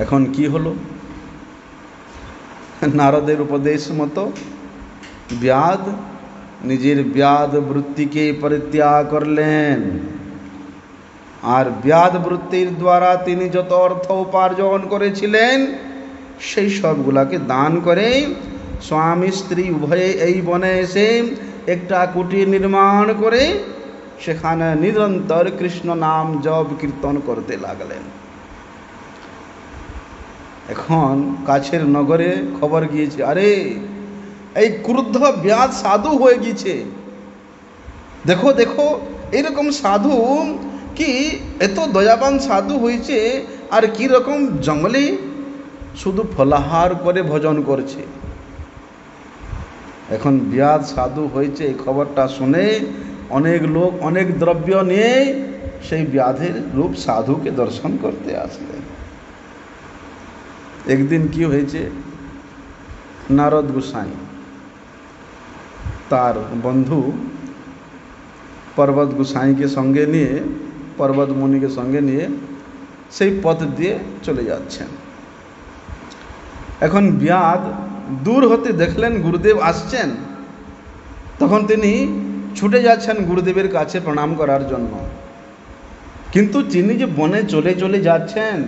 A: এখন কি হলো, নারদের উপদেশ মতো ব্যাধ নিজের ব্যাধ বৃত্তিকে পরিত্যাগ করলেন, আর ব্যাধ বৃত্তির দ্বারা তিনি যত অর্থ উপার্জন করেছিলেন সেই সবগুলাকে দান করে স্বামী স্ত্রী উভয়ে এই বনে এসে একটা কুটির নির্মাণ করে সেখানে নিরন্তর কৃষ্ণ নাম জপ কীর্তন করতে লাগলেন। এখন কাছের নগরে খবর গিয়েছে, আরে এই ক্রুদ্ধ ব্যাধ সাধু হয়ে গিয়েছে, দেখো দেখো এরকম সাধু কি এত দয়াবান সাধু হয়েছে, আর কি রকম জঙ্গলে শুধু ফলাহার করে ভজন করছে। এখন ব্যাধ সাধু হয়েছে এই খবরটা শুনে অনেক লোক অনেক দ্রব্য নিয়ে সেই ব্যাধের রূপ সাধুকে দর্শন করতে আসলেন। একদিন কি হয়েছে, নারদ গোসাই তার বন্ধু পর্বত গোসাইকে সঙ্গে নিয়ে, পর্বত মুনিকে সঙ্গে নিয়ে সেই পথ দিয়ে চলে যাচ্ছেন। এখন ব্যাধ দূর হতে দেখলেন গুরুদেব আসছেন, তখন তিনি ছুটে যাচ্ছেন গুরুদেবের কাছে প্রণাম করার জন্য, কিন্তু তিনি যে বনে চলে চলে যাচ্ছেন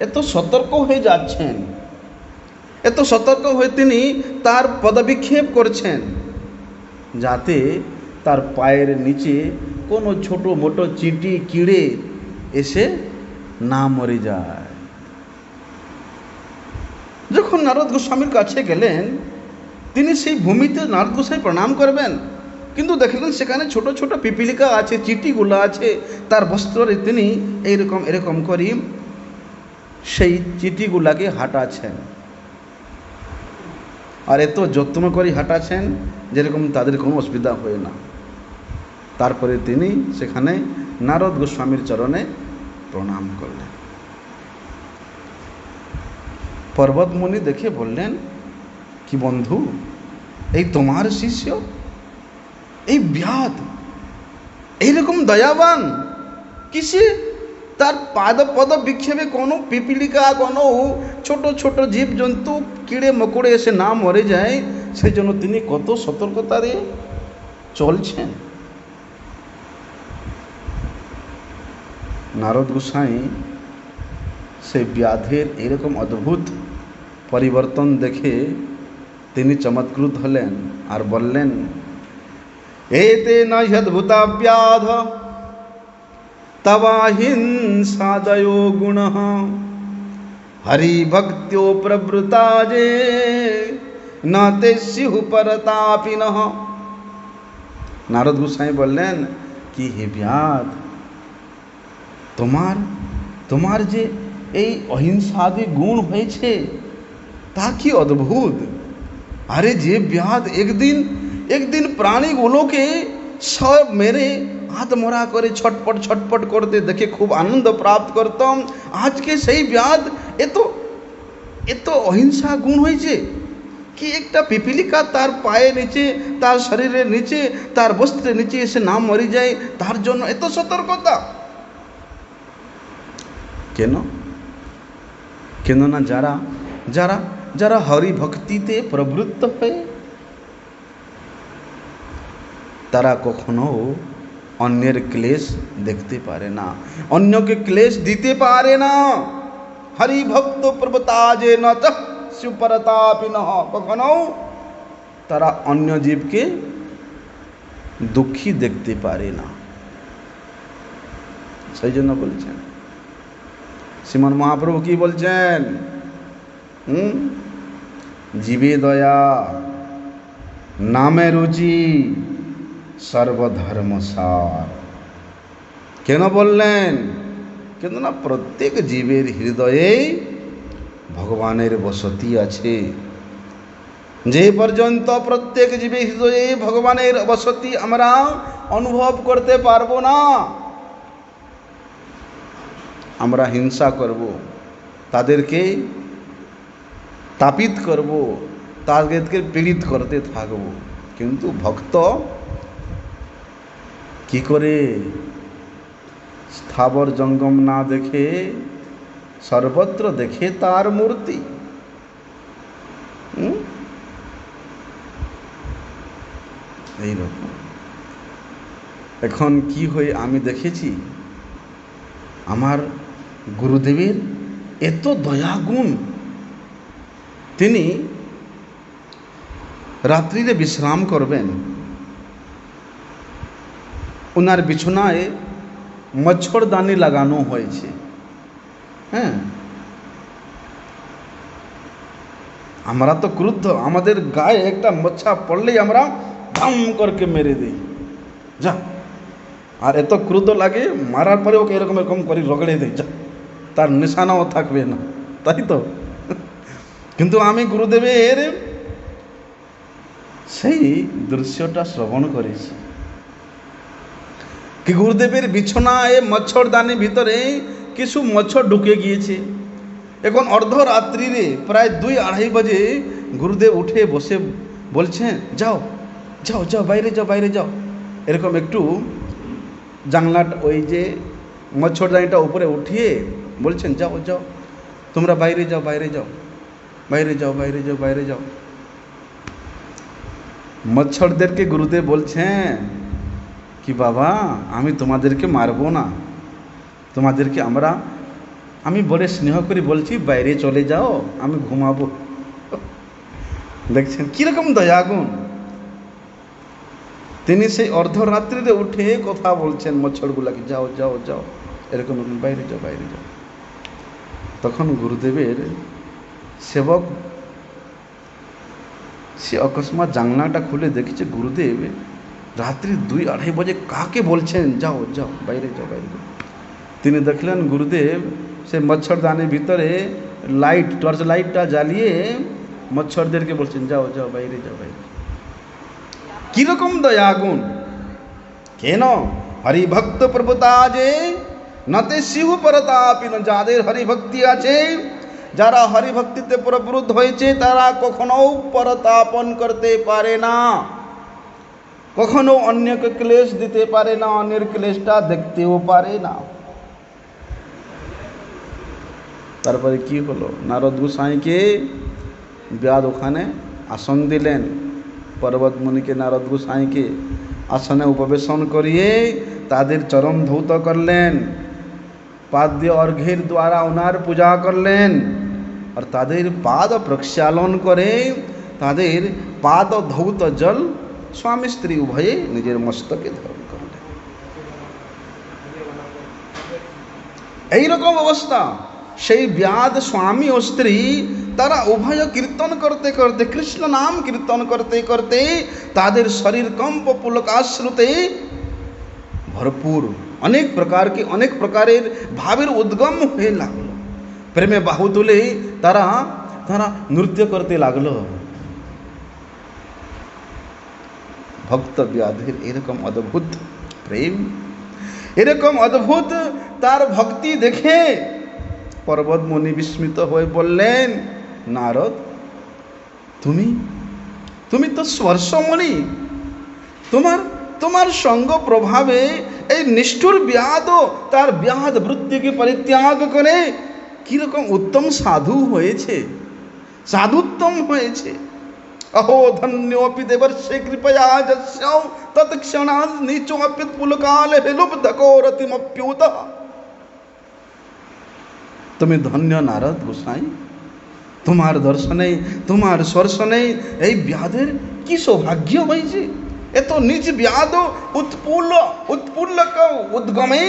A: এত সতর্ক হয়ে যাচ্ছেন, এত সতর্ক হয়ে তিনি তার পদবিক্ষেপ করছেন যাতে তার পায়ের নিচে কোনো ছোটো মোটো চিটি কিড়ে এসে না মরে যায়। যখন নারদ গোস্বামীর কাছে গেলেন তিনি সেই ভূমিতে নারদ গোসাই প্রণাম করবেন, কিন্তু দেখলেন সেখানে ছোট ছোট পিপিলিকা আছে, চিটিগুলো আছে, তার বস্ত্রে তিনি এরকম করি সেই চিটিগুলাকে হাঁটাচ্ছেন, আর এত যত্ন করে হাঁটাচ্ছেন যেরকম তাদের কোনো অসুবিধা হয় না। তারপরে তিনি সেখানে নারদ গোস্বামীর চরণে প্রণাম করলেন। পর্বত মুনি দেখে বললেন, কি বন্ধু, এই তোমার শিষ্য এই ব্যাধ এইরকম দয়াবান, কিসে তার পদ বিক্ষেপে কোনো পিপিলিকা কোনো ছোট ছোট জীবজন্তু কিড়ে মকড়ে এসে না মরে যায়, সেই জন্য তিনি কত সতর্কতারে চলছেন। নারদ গোসাই সেই ব্যাধের এরকম অদ্ভুত পরিবর্তন দেখে তিনি চমৎকৃত হলেন আর বললেন, এতে ন অদ্ভুতা ব্যাধ तवाहिंसादयो गुण हरिभक्त्यो प्रवृता जे न ते स्युः परतापिनः। नारद गोसाई बोलें कि हे व्याध, তোমার যে এই অহিংসাদি গুণ হয়েছে তা কি অদ্ভুত। আরে যে ব্যাধ একদিন প্রাণীগুলোকে সব মেরে আত্মরা করে ছটপট করতে দেখে খুব আনন্দ প্রাপ্ত করতাম, আজকে সেই ব্যাধ এত অহিংসা গুণ হয়েছে কি একটা পিপিলিকা তার পায়ের নিচে, তার শরীরের নিচে, তার বস্ত্রের নিচে এসে না মরে যায়, তার জন্য এত সতর্কতা কেন? কেননা যারা হরি ভক্তিতে প্রবৃত্ত হয়ে তারা কখনো অন্যের ক্লেশ দেখতে পারে না, অন্যকে ক্লেশ দিতে পারে না। হরি ভক্ত প্রবতা যে ন সুপরতাপিনঃ, কখনো তারা অন্য জীবকে দুঃখী দেখতে পারে না। সেই জন্য বলছেন শ্রীমান মহাপ্রভু কি বলছেন, জীবে দয়া নামে রুচি সর্বধর্ম সার। কেন বললেন? কেন না প্রত্যেক জীবের হৃদয়ে ভগবানের বসতি আছে। যে পর্যন্ত প্রত্যেক জীবের হৃদয়ে ভগবানের বসতি আমরা অনুভব করতে পারবো না, আমরা হিংসা করব, তাদেরকে তাপিত করব, তাদেরকে পীড়িত করতে থাকব। কিন্তু ভক্ত কি করে স্থাবর জঙ্গম না দেখে সর্বত্র দেখে তার মূর্তি। এইরকম এখন কি হয়ে আমি দেখেছি আমার গুরুদেবের এত দয়াগুণ। তিনি রাত্রিরে বিশ্রাম করবেন, ওনার বিছানায় মচ্ছরদানি লাগানো হয়েছে। হ্যাঁ, আমরা তো ক্রুদ্ধ, আমাদের গায়ে একটা মচ্ছা পড়লেই আমরা ধাম করকে মেরে দিই যা, আর এত ক্রুদ্ধ লাগে মারার পরে ওকে এরকম করে রগড়ে দিই যা, তার নিশানাও থাকবে না, তাই তো। কিন্তু আমি গুরুদেবের সেই দৃশ্যটা শ্রবণ করেছি কি গুরুদেবের বিছানায় মচ্ছরদানি ভিতরে কিছু মচ্ছর ঢুকে গিয়েছে। এখন অর্ধরাত্রিরে প্রায় 2-2:30 বাজে গুরুদেব উঠে বসে বলছেন যাও যাও যাও বাইরে যাও বাইরে যাও, এরকম একটু জানলাটা ওই যে মচ্ছরদানিটা উপরে উঠিয়ে বলছেন যাও যাও তোমরা বাইরে যাও বাইরে যাও বাইরে যাও বাইরে যাও বাইরে যাও। মচ্ছরদেরকে গুরুদেব বলছেন কি বাবা আমি তোমাদেরকে মারবো না, তোমাদেরকে আমি বলে স্নেহ করে বলছি বাইরে চলে যাও, আমি ঘুমাবো। দেখছেন কিরকম দয়াগুণ। তিনি সেই অর্ধরাত্রিতে উঠে কথা বলছেন মচ্ছরগুলাকে যাও যাও যাও, এরকম বাইরে যাও বাইরে যাও। তখন গুরুদেবের সেবক সে অকস্মাৎ জানলাটা খুলে দেখেছে গুরুদেব রাত্রি 2-2:30 বাজে কাকে বলছেন যাও যাও বাইরে যাও বাইরে যাও। তিনি দেখলেন গুরুদেব সে মচ্ছরদানির ভিতরে টর্চ লাইটটা জ্বালিয়ে মচ্ছরদেরকে বলছেন যাও যাও বাইরে যাও বাইরে। কিরকম দয়াগুণ। কেন? হরিভক্ত প্রভুতা যে নতে শিহু পরতাপিন, যাদের হরিভক্তি আছে, যারা হরিভক্তিতে প্রবৃত্ত হয়েছে তারা কখনো পরতাপন করতে পারে না, কখনো অন্যকে ক্লেশ দিতে পারে না, অন্যের ক্লেশটা দেখতেও পারে না। তারপরে কি হলো, নারদ গোসাইকে ব্যাদ ওখানে আসন দিলেন, পর্বত মুনিকে নারদ গোসাইকে আসনে উপবেশন করিয়ে তাদের চরণ ধৌত করলেন, পাদ্য অর্ঘ্যের দ্বারা ওনার পূজা করলেন, আর তাদের পাদ প্রক্ষালন করে তাদের পাদ ধৌত জল স্বামী স্ত্রী উভয়ে নিজের মস্তকে ধারণ করলেন। এই রকম অবস্থা। সেই ব্যাদ স্বামী ও স্ত্রী তারা উভয় কীর্তন করতে করতে, কৃষ্ণ নাম কীর্তন করতে করতে তাদের শরীর কম্প পুলকাশ্রুতে ভরপুর, অনেক প্রকারের ভাবের উদ্গম হয়ে লাগলো। প্রেমে বাহু তুলে তারা নৃত্য করতে লাগলো। ভক্ত ব্যাধের এরকম অদ্ভুত প্রেম, এরকম অদ্ভুত তার ভক্তি দেখে পর্বত মুনি বিস্মিত হয়ে বললেন, নারদ, তুমি তো স্পর্শমণি, তোমার সঙ্গ প্রভাবে এই নিষ্ঠুর ব্যাধও তার ব্যাধ বৃত্তিকে পরিত্যাগ করে কিরকম উত্তম সাধু হয়েছে, সাধুত্তম হয়েছে। अहो धन्योपि देवर्षे कृपया जस्यौ तत्क्षणात् नीचोऽपि पुलकाले विलुब्धको रतिमप्युत। তুমি ধন্য নারদ গোসাই, তোমার দর্শনে, তোমার স্পর্শনে এই ব্যাধের কি সৌভাগ্য হয়েছে। এত নিজ ব্যাধ উৎপুল্ল উদ্গমে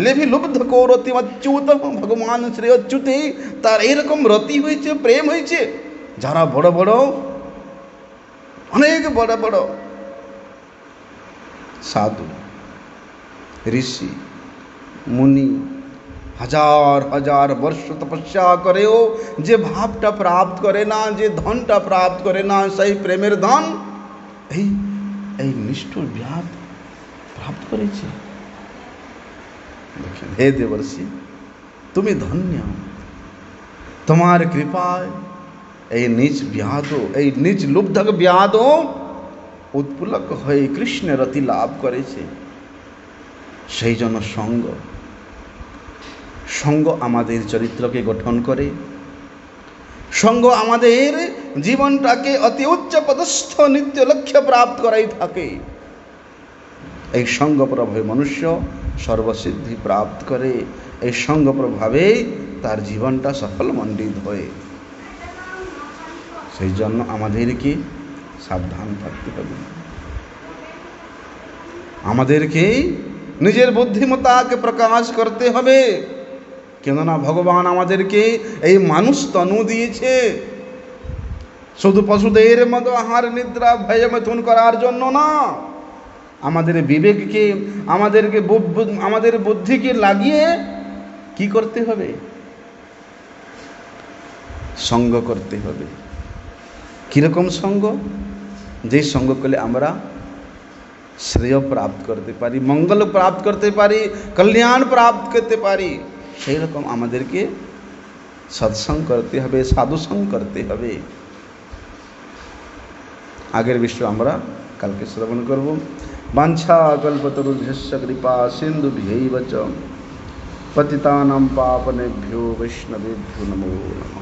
A: লেভি লুব্ধ কৌরতিমচ্যুত। ভগবান শ্রী অচ্যুতে তার এরকম রতি হয়েছে, প্রেম হয়েছে। যারা বড় বড়, অনেক বড় বড় সাধু ঋষি মুনি হাজার হাজার বর্ষ তপস্যা করেও যে ভাবটা প্রাপ্ত করে না, যে ধনটা প্রাপ্ত করে না, সেই প্রেমের ধন এই নিষ্ঠুর ব্যাধ প্রাপ্ত করেছে। দেখেন, হে দেবর্ষি, তুমি ধন্য, তোমার কৃপায় এই নিজ লুব্ধক ব্যাধও উৎপুলক হয়ে কৃষ্ণের রতি লাভ করেছে। সেই জন্য সঙ্গ আমাদের চরিত্রকে গঠন করে, সঙ্গ আমাদের জীবনটাকে অতি উচ্চ পদস্থ নিত্য লক্ষ্য প্রাপ্ত করাই থাকে। এই সঙ্গ প্রভাবে মনুষ্য সর্বসিদ্ধি প্রাপ্ত করে। এই সঙ্গ প্রভাবে তার জীবনটা সফল মণ্ডিত হয়। সেই জন্য আমাদেরকে সাবধান থাকতে হবে, আমাদেরকে নিজের বুদ্ধিমত্তাকে প্রকাশ করতে হবে। কেননা ভগবান আমাদেরকে এই মানুষ তনু দিয়েছে শুধু পশুদের মতো আহার নিদ্রা ভয় মিথুন করার জন্য না। আমাদের বিবেককে, আমাদের বুদ্ধিকে লাগিয়ে কি করতে হবে? সঙ্গ করতে হবে। কীরকম সঙ্গ? যে সঙ্গ করলে আমরা শ্রেয় প্রাপ্ত করতে পারি, মঙ্গল প্রাপ্ত করতে পারি, কল্যাণ প্রাপ্ত করতে পারি, সেই রকম আমাদেরকে সৎসঙ্গ করতে হবে, সাধুসঙ্গ করতে হবে। আগের বিষয় আমরা কালকে শ্রবণ করব। বাঞ্ছা কল্পতরুভ্যশ্চ কৃপা সিন্ধুভ্যৈব চ পতিতানাং পাবনেভ্যো বৈষ্ণবেভ্যো নমো নমঃ।